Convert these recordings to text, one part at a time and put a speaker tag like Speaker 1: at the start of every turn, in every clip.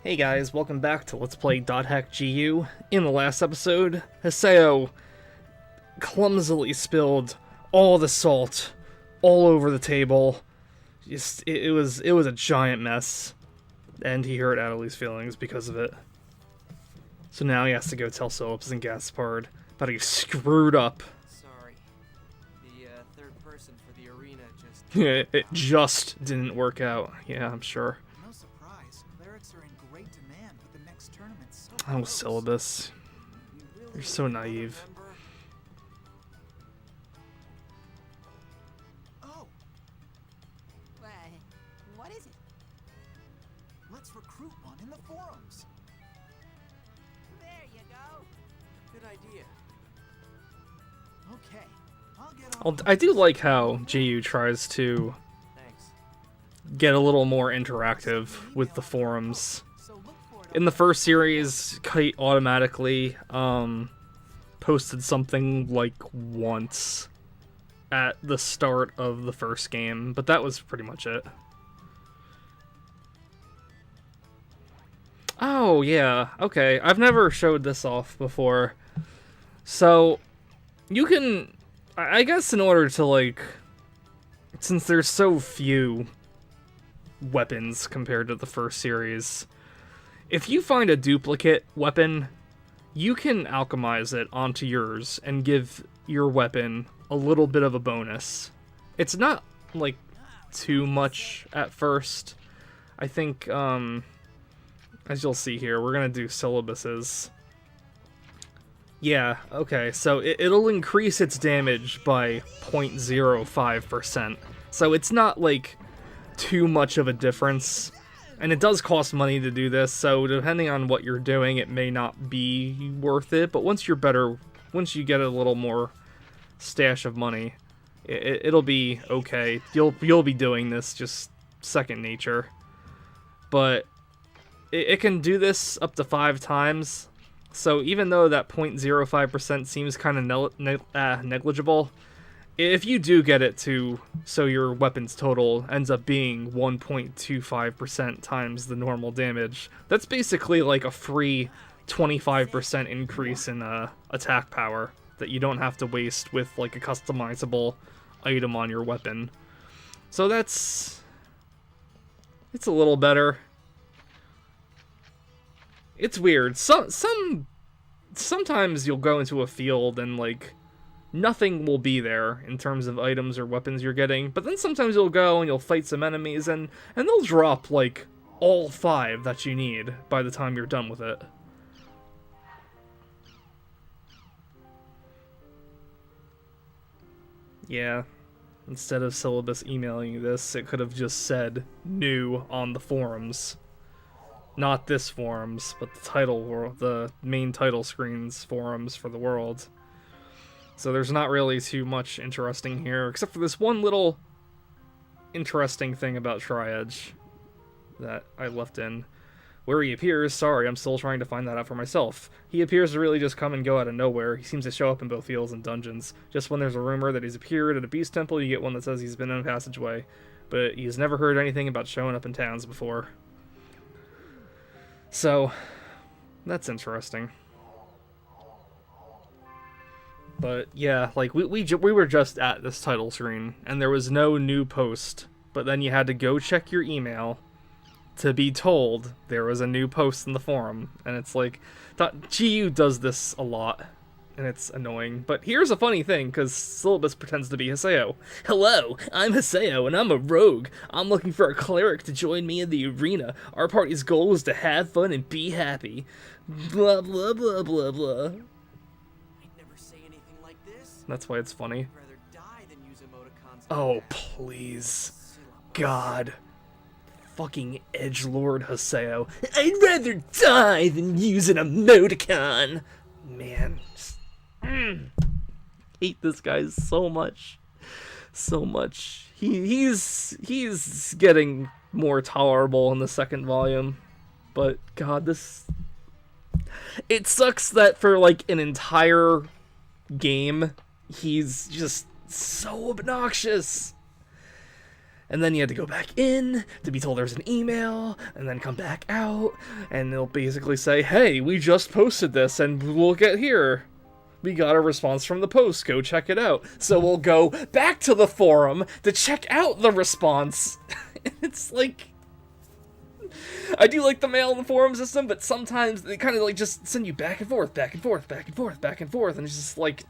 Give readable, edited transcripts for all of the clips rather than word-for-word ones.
Speaker 1: Hey guys, welcome back to Let's Play .hack.gu. In the last episode, Haseo clumsily spilled all the salt all over the table. It was a giant mess, and he hurt Atoli's feelings because of it. So now he has to go tell Phillips and Gaspard that he screwed up.
Speaker 2: Sorry. The third person for the arena just...
Speaker 1: It just didn't work out. Yeah, I'm sure.
Speaker 3: No surprise. Clerics are in great demand with the next tournament. So
Speaker 1: Oh, Syllabus. You're so naive.
Speaker 3: Oh,
Speaker 4: What is it?
Speaker 3: let's recruit one in the forums.
Speaker 4: There you go.
Speaker 2: Good idea.
Speaker 3: Okay, I'll get
Speaker 1: Well,
Speaker 3: on.
Speaker 1: I do like how GU tries to
Speaker 2: Thanks.
Speaker 1: get a little more interactive with the forums.
Speaker 3: So look for it.
Speaker 1: In the first series, Kite automatically posted something like once at the start of the first game, but that was pretty much it. Oh, yeah, okay. I've never showed this off before. So, you can... I guess in order to, like... Since there's so few weapons compared to the first series, if you find a duplicate weapon, you can alchemize it onto yours and give your weapon a little bit of a bonus. It's not, like, too much at first. I think, as you'll see here, we're gonna do syllabuses. Yeah, okay, so it'll increase its damage by 0.05%. So it's not, like, too much of a difference. And it does cost money to do this, so depending on what you're doing, it may not be worth it. But once you get a little more stash of money, it'll be okay. You'll be doing this just second nature. But it can do this up to 5 times. So even though that 0.05% seems kind of negligible, if you do get it to so your weapon's total ends up being 1.25% times the normal damage, that's basically like a free 25% increase in attack power that you don't have to waste with like a customizable item on your weapon. So it's a little better. It's weird. Sometimes you'll go into a field and like nothing will be there in terms of items or weapons you're getting, but then sometimes you'll go and you'll fight some enemies and they'll drop like all 5 that you need by the time you're done with it. Yeah. Instead of Syllabus emailing you this, it could have just said new on the forums. Not this forums, but the main title screen's forums for the world. So there's not really too much interesting here, except for this one little interesting thing about Tri-Edge that I left in. Where he appears, sorry, I'm still trying to find that out for myself. He appears to really just come and go out of nowhere. He seems to show up in both fields and dungeons. Just when there's a rumor that he's appeared at a beast temple, you get one that says he's been in a passageway. But he's never heard anything about showing up in towns before. So, that's interesting. But yeah, like we were just at this title screen, and there was no new post. But then you had to go check your email to be told there was a new post in the forum, and it's like, GU does this a lot, and it's annoying. But here's a funny thing, because Syllabus pretends to be Haseo. Hello, I'm Haseo, and I'm a rogue. I'm looking for a cleric to join me in the arena. Our party's goal is to have fun and be happy. Blah, blah, blah, blah, blah.
Speaker 2: I'd never say anything like this.
Speaker 1: That's why it's funny.
Speaker 2: I'd rather die than use emoticons.
Speaker 1: Oh, please. God. Fucking edgelord Haseo. I'd rather die than use an emoticon. Man. Hate this guy so much. So much. He's getting more tolerable in the second volume. But God, it sucks that for like an entire game, he's just so obnoxious. And then you had to go back in to be told there's an email, and then come back out, and they'll basically say, hey, we just posted this, and we'll get here. We got a response from the post, go check it out. So we'll go back to the forum to check out the response. It's like... I do like the mail and the forum system, but sometimes they kind of like just send you back and forth, back and forth, back and forth, back and forth, and it's just like...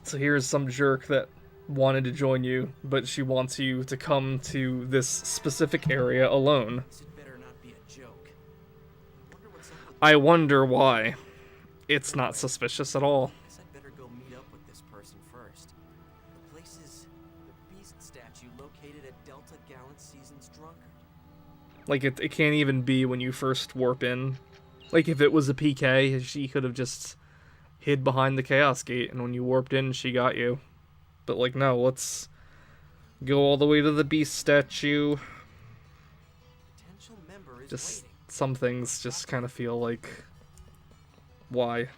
Speaker 1: So here's some jerk that wanted to join you, but she wants you to come to this specific area alone.
Speaker 2: This had better not be a joke.
Speaker 1: I wonder why. It's not suspicious at all.
Speaker 2: Guess I'd better go meet up with this person first. The place is the Beast statue located at Delta Gallant Season's Drunkard.
Speaker 1: Like, it can't even be when you first warp in. Like, if it was a PK, she could have just hid behind the Chaos Gate, and when you warped in, she got you. But, like, no, let's go all the way to the Beast statue.
Speaker 2: Potential member is
Speaker 1: Just,
Speaker 2: waiting.
Speaker 1: some things just kind of feel like... Why?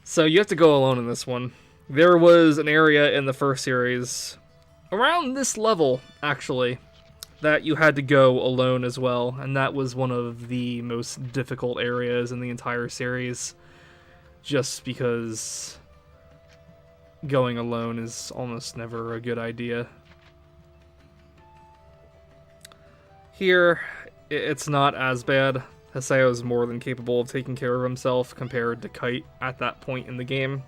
Speaker 1: So, you have to go alone in this one. There was an area in the first series, around this level, actually, that you had to go alone as well, and that was one of the most difficult areas in the entire series, just because going alone is almost never a good idea. Here, it's not as bad. Haseo is more than capable of taking care of himself compared to Kite at that point in the game.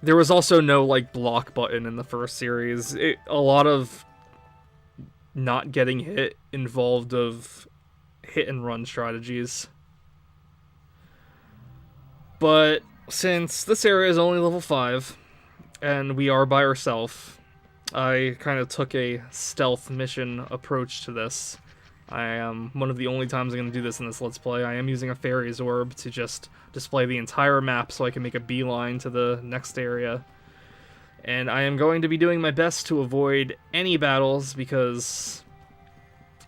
Speaker 1: There was also no, like, block button in the first series. A lot of not getting hit involved of hit and run strategies. But since this area is only level 5, and we are by ourselves, I kind of took a stealth mission approach to this. I am one of the only times I'm going to do this in this Let's Play. I am using a Fairy's Orb to just display the entire map so I can make a beeline to the next area. And I am going to be doing my best to avoid any battles because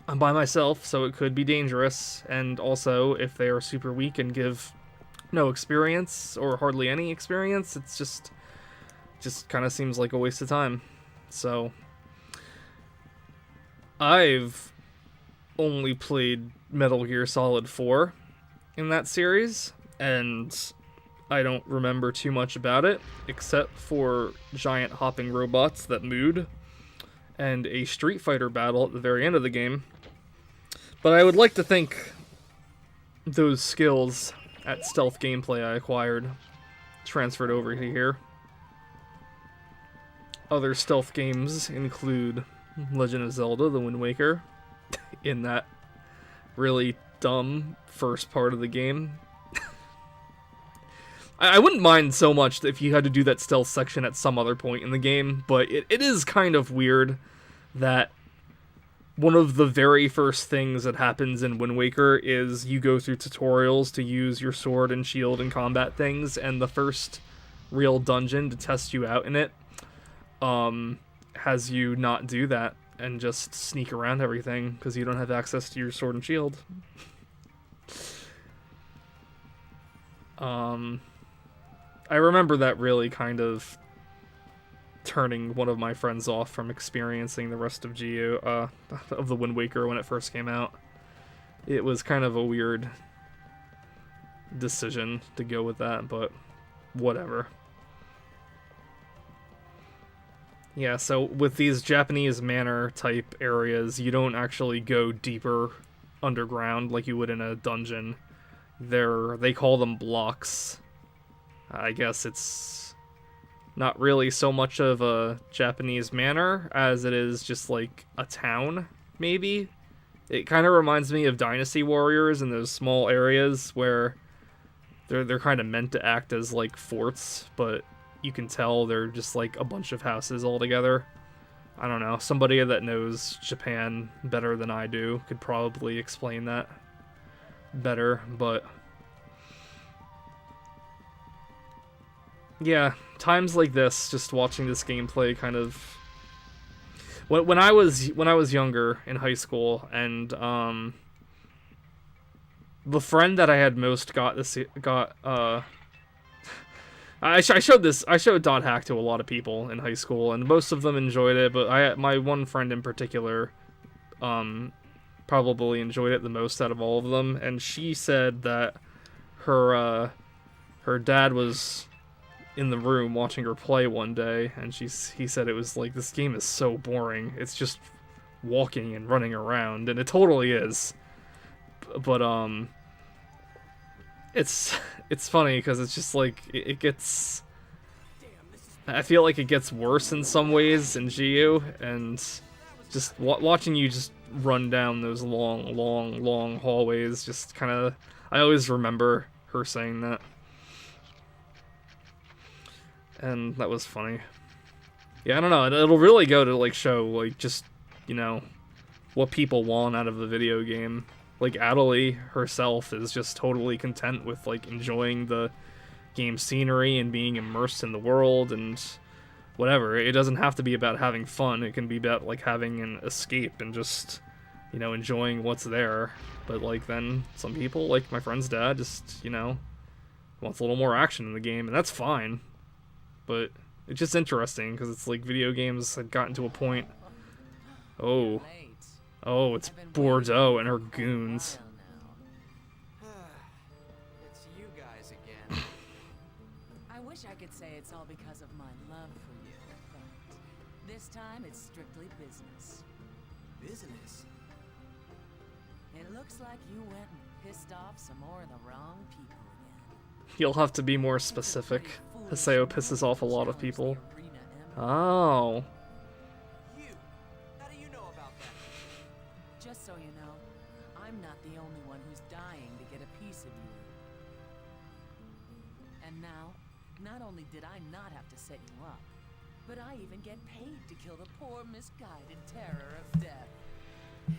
Speaker 1: I'm by myself, so it could be dangerous. And also, if they are super weak and give no experience or hardly any experience, it's just kind of seems like a waste of time. So I've only played Metal Gear Solid 4 in that series, and I don't remember too much about it, except for giant hopping robots that mooed, and a Street Fighter battle at the very end of the game. But I would like to think those skills at stealth gameplay I acquired transferred over to here. Other stealth games include Legend of Zelda: The Wind Waker, in that really dumb first part of the game. I wouldn't mind so much if you had to do that stealth section at some other point in the game, but it is kind of weird that one of the very first things that happens in Wind Waker is you go through tutorials to use your sword and shield and combat things, and the first real dungeon to test you out in it has you not do that and just sneak around everything because you don't have access to your sword and shield. I remember that really kind of turning one of my friends off from experiencing the rest of of the Wind Waker when it first came out. It was kind of a weird decision to go with that, but whatever. Yeah, so with these Japanese manor type areas, you don't actually go deeper underground like you would in a dungeon. They call them blocks. I guess it's not really so much of a Japanese manor as it is just like a town, maybe. It kind of reminds me of Dynasty Warriors in those small areas where they're kind of meant to act as like forts, but you can tell they're just like a bunch of houses all together. I don't know, somebody that knows Japan better than I do could probably explain that better, but yeah, times like this, just watching this gameplay kind of... When I was younger in high school, and the friend that I had most got I showed Dot Hack to a lot of people in high school, and most of them enjoyed it. But my one friend in particular, probably enjoyed it the most out of all of them, and she said that her dad was in the room watching her play one day, and he said it was like, this game is so boring. It's just walking and running around, and it totally is. But it's funny because it's just like it gets. I feel like it gets worse in some ways in GU, and just watching you just run down those long hallways, just kind of. I always remember her saying that, and that was funny. Yeah, I don't know. It'll really go to like show like just, you know, what people want out of the video game. Like Atoli herself is just totally content with like enjoying the game scenery and being immersed in the world and whatever. It doesn't have to be about having fun. It can be about like having an escape and just, you know, enjoying what's there. But like then some people, like my friend's dad, just, you know, wants a little more action in the game, and that's fine. But it's just interesting because it's like video games have gotten to a point. Oh, it's Bordeaux and her goons.
Speaker 2: It's you guys again.
Speaker 5: I wish I could say it's all because of my love for you, but this time it's strictly business.
Speaker 2: Business?
Speaker 5: It looks like you went and pissed off some more of the wrong people again.
Speaker 1: You'll have to be more specific. Haseo pisses off a lot of people. Oh.
Speaker 2: You? How do you know about that?
Speaker 5: Just so you know, I'm not the only one who's dying to get a piece of you. And now, not only did I not have to set you up, but I even get paid to kill the poor misguided terror of death.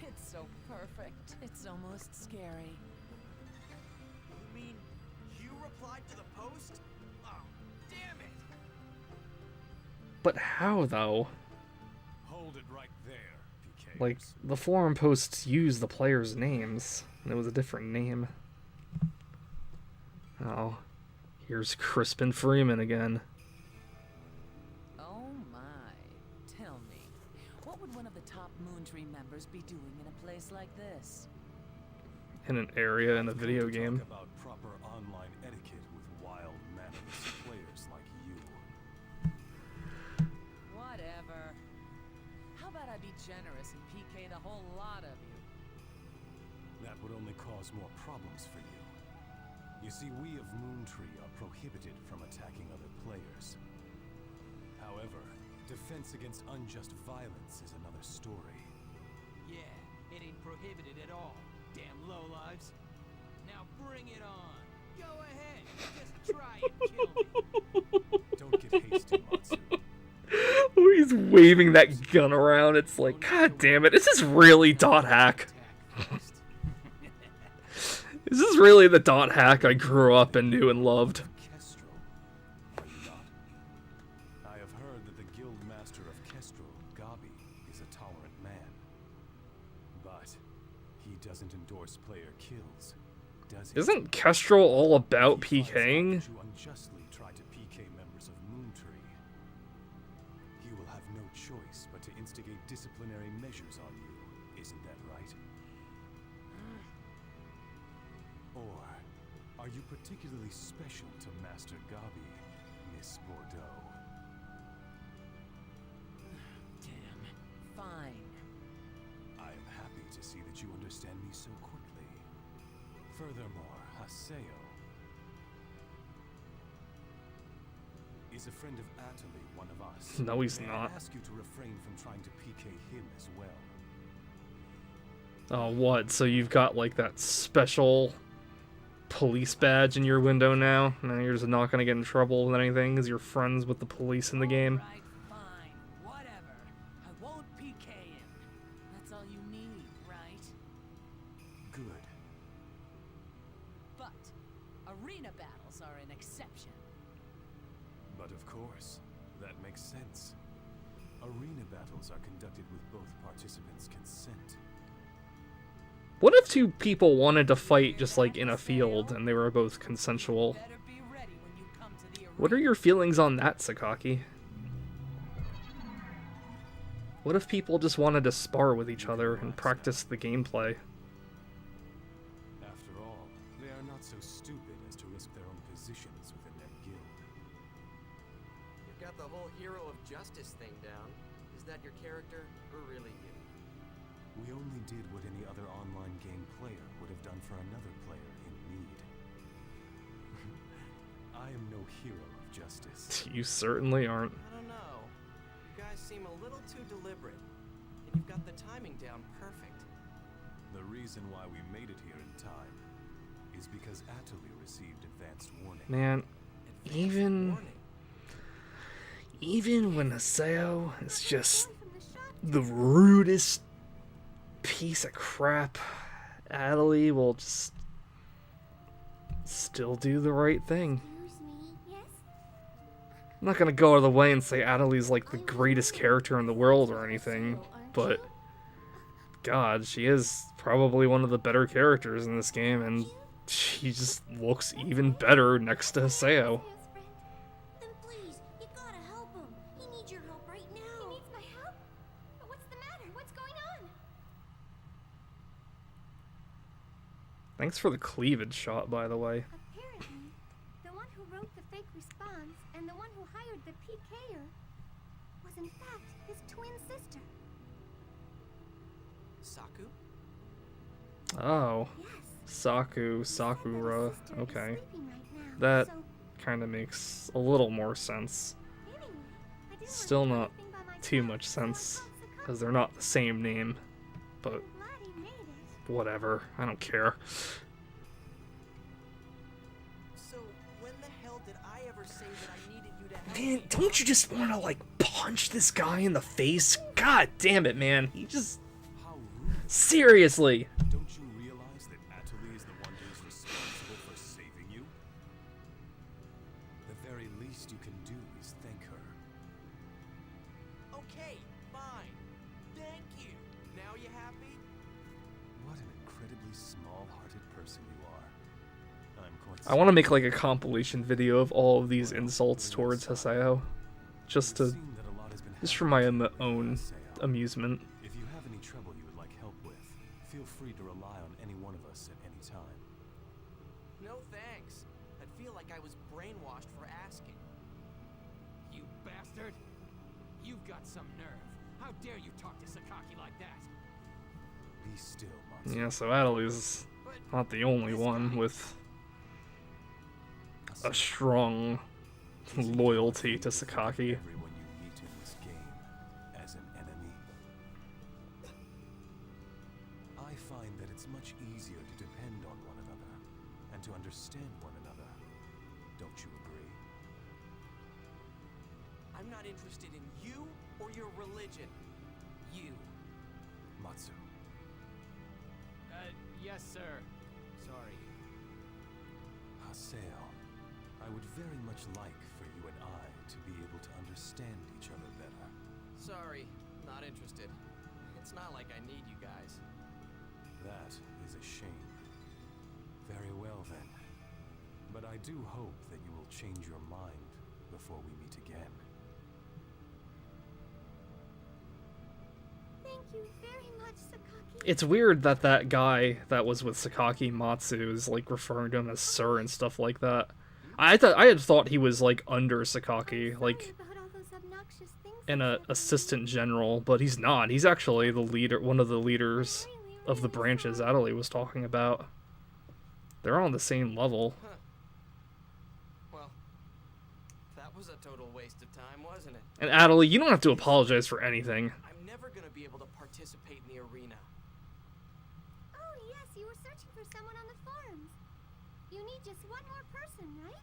Speaker 5: It's so perfect, it's almost scary.
Speaker 2: You mean you replied to the post? Oh, damn it!
Speaker 1: But how though?
Speaker 6: Hold it right there, PK.
Speaker 1: Like, the forum posts use the players' names, and it was a different name. Oh, here's Crispin Freeman again.
Speaker 5: Oh my. Tell me, what would one of the top Moontree members be doing in a place like this?
Speaker 1: In an area in a video game.
Speaker 6: Talk about proper online etiquette with wild, mannerless players like you.
Speaker 5: Whatever. How about I be generous and PK the whole lot of you?
Speaker 6: That would only cause more problems for you. You see, we of Moontree are prohibited from attacking other players. However, defense against unjust violence is another story.
Speaker 2: Yeah, it ain't prohibited at all. Damn lowlives. Now bring it on. Go ahead. Just try and kill me.
Speaker 6: Don't get hasty, Matsu.
Speaker 1: He's waving that gun around. It's like, god damn it, is this really Dot Hack? Is this really the Dot Hack I grew up and knew and loved?
Speaker 6: Kestrel, are you not? I have heard that the guild master of Kestrel, Gabi, is a tolerant man. But he doesn't endorse player kills, does he?
Speaker 1: Isn't Kestrel all about
Speaker 6: He finds out
Speaker 1: PKing?
Speaker 6: that you unjustly try to PK members of Moontree. He will have no choice but to instigate disciplinary measures on you, isn't that right? Or are you particularly special to Master Gabi, Miss Bordeaux?
Speaker 5: Damn. Fine.
Speaker 6: I am happy to see that you understand me so quickly. Furthermore, Haseo is a friend of Atoli, one of us.
Speaker 1: No, he's
Speaker 6: May
Speaker 1: not.
Speaker 6: I ask you to refrain from trying to PK him as well?
Speaker 1: Oh, what? So you've got like that special police badge in your window now? Now you're just not gonna get in trouble with anything because you're friends with the police in the game?
Speaker 5: Alright, fine. Whatever. I won't PK him. That's all you need, right?
Speaker 6: Good.
Speaker 5: But arena battles are an exception.
Speaker 6: But of course, that makes sense. Arena battles are conducted with both participants' consent.
Speaker 1: What if two people wanted to fight just like in a field and they were both consensual?
Speaker 5: Better be ready when you come to the
Speaker 1: What are your feelings on that, Sakaki? What if people just wanted to spar with each other and practice the gameplay?
Speaker 6: After all, they are not so stupid as to risk their own positions within their guild.
Speaker 7: You've got the whole hero of justice thing down. Is that your character, or really you?
Speaker 6: We only did what any other online game player would have done for another player in need. I am no hero of justice.
Speaker 1: You certainly aren't.
Speaker 7: I don't know. You guys seem a little too deliberate. And you've got the timing down perfect.
Speaker 6: The reason why we made it here in time is because Atoli received advanced warning.
Speaker 1: Man,
Speaker 7: Warning.
Speaker 1: even when Haseo is just the rudest piece of crap, Atoli will just still do the right thing.
Speaker 8: Excuse me, yes?
Speaker 1: I'm not gonna go out of the way and say Atoli's like the greatest character in the world or anything, but God, she is probably one of the better characters in this game, and she just looks even better next to Haseo.
Speaker 8: Haseo's friend. Then please, you gotta help him. He needs your help right now. He needs my help? But what's the matter? What's going on?
Speaker 1: Thanks for the cleavage shot, by the way.
Speaker 8: Apparently, the one who wrote the fake response and the one who hired the PKer was in fact his twin sister.
Speaker 7: Saku?
Speaker 1: Oh,
Speaker 8: Yes.
Speaker 1: Sakura.
Speaker 8: He said that his sister is
Speaker 1: Okay.
Speaker 8: sleeping right now,
Speaker 1: That
Speaker 8: so
Speaker 1: kind of makes a little more sense.
Speaker 8: anyway, I didn't
Speaker 1: Still
Speaker 8: want to do
Speaker 1: not
Speaker 8: anything by
Speaker 1: too
Speaker 8: myself,
Speaker 1: much
Speaker 8: so I
Speaker 1: sense,
Speaker 8: called Sakaki.
Speaker 1: because they're not the same name, but
Speaker 8: I'm glad he made it.
Speaker 1: whatever, I don't care.
Speaker 7: So, when the hell did I ever say that I needed you to help
Speaker 1: Man,
Speaker 7: me?
Speaker 1: don't you just want to, like, punch this guy in the face? God damn it, man. He just...
Speaker 6: How rude.
Speaker 1: Seriously!
Speaker 6: Don't you realize that Atoli is the one who is responsible for saving you? The very least you can do is thank her.
Speaker 7: Okay, fine. Thank you. Now you happy?
Speaker 6: What an incredibly small-hearted person you are. I'm quite
Speaker 1: I want to make, like, a compilation video of all of these insults towards Haseo. Just to... just for my own amusement.
Speaker 6: If you have any trouble you would like help with, feel free to rely on any one of us at any time.
Speaker 7: No thanks. I'd feel like I was brainwashed for asking.
Speaker 2: You bastard! You've got some nerve. How dare you talk to Sakaki like that?
Speaker 6: Be still, Matsu.
Speaker 1: Yeah, so Atoli's not the only one with a strong loyalty to Sakaki.
Speaker 6: Everyone you meet in this game as an enemy. I find that it's much easier to depend on one another and to understand one another. Don't you agree?
Speaker 7: I'm not interested in you or your religion. You.
Speaker 6: Matsu,
Speaker 2: Yes, sir. Sorry.
Speaker 6: Haseo, I would very much like for you and I to be able to understand each other better.
Speaker 7: Sorry, not interested. It's not like I need you guys.
Speaker 6: That is a shame. Very well then. But I do hope that you will change your mind before we meet again.
Speaker 8: Thank you very much, Sakaki.
Speaker 1: It's weird that that guy that was with Sakaki Matsu is, like, referring to him as sir and stuff like that. I had thought he was, like, under Sakaki,
Speaker 8: I'm
Speaker 1: like,
Speaker 8: sorry about all those obnoxious things
Speaker 1: an
Speaker 8: I said.
Speaker 1: assistant general, but he's not. He's actually the leader, one of the leaders of the branches Atoli was talking about. They're on the same level.
Speaker 7: Well, that was a total waste of time, wasn't it?
Speaker 1: And Atoli, you don't have to apologize for anything.
Speaker 7: I'm never gonna be able to participate in the arena.
Speaker 8: Oh, yes, you were searching for someone on the forums. You need just one more person, right?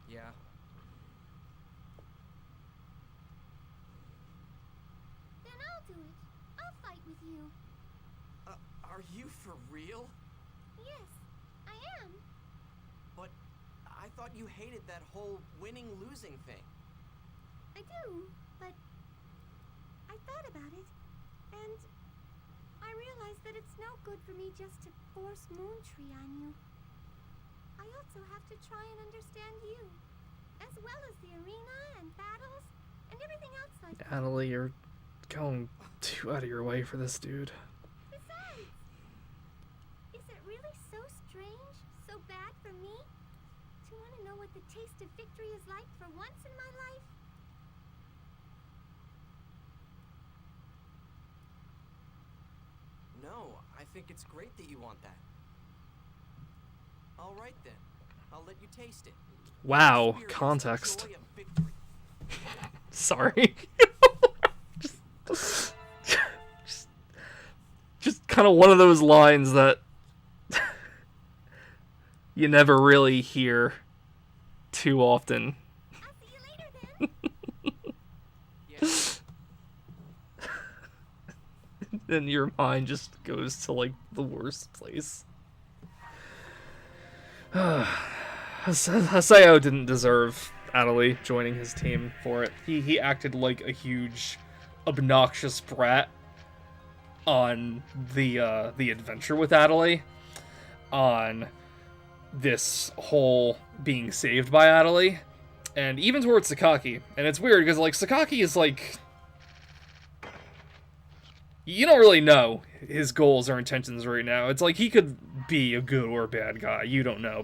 Speaker 7: Yeah.
Speaker 8: Then I'll do it. I'll fight with you.
Speaker 7: Are you for real?
Speaker 8: Yes, I am.
Speaker 7: But I thought you hated that whole winning-losing thing.
Speaker 8: I do, but I thought about it, and I realized that it's no good for me just to force Moontree on you. I also have to try and understand you, as as well as the arena and battles and everything else like that.
Speaker 1: Atoli, you're going too out of your way for this dude.
Speaker 8: Besides, is it really so strange, so bad for me to want to know what the taste of victory is like for once in my life?
Speaker 7: No, I think it's great that you want that. All right then, I'll let you taste it.
Speaker 1: Wow,
Speaker 7: Experience the
Speaker 1: context.
Speaker 7: joy of victory.
Speaker 1: Sorry. just kind of one of those lines that you never really hear too often.
Speaker 8: I'll see you later then.
Speaker 7: Yes.
Speaker 1: And your mind just goes to like the worst place. Haseo didn't deserve Atoli joining his team for it. He acted like a huge, obnoxious brat on the adventure with Atoli, on this whole being saved by Atoli, and even towards Sakaki. And it's weird because like Sakaki is like, you don't really know his goals or intentions right now. It's like he could be a good or a bad guy. You don't know,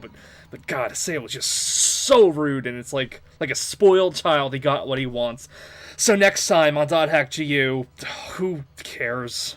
Speaker 1: but God, Haseo was just so rude, and it's like a spoiled child. He got what he wants. So next time on .hack GU, who cares?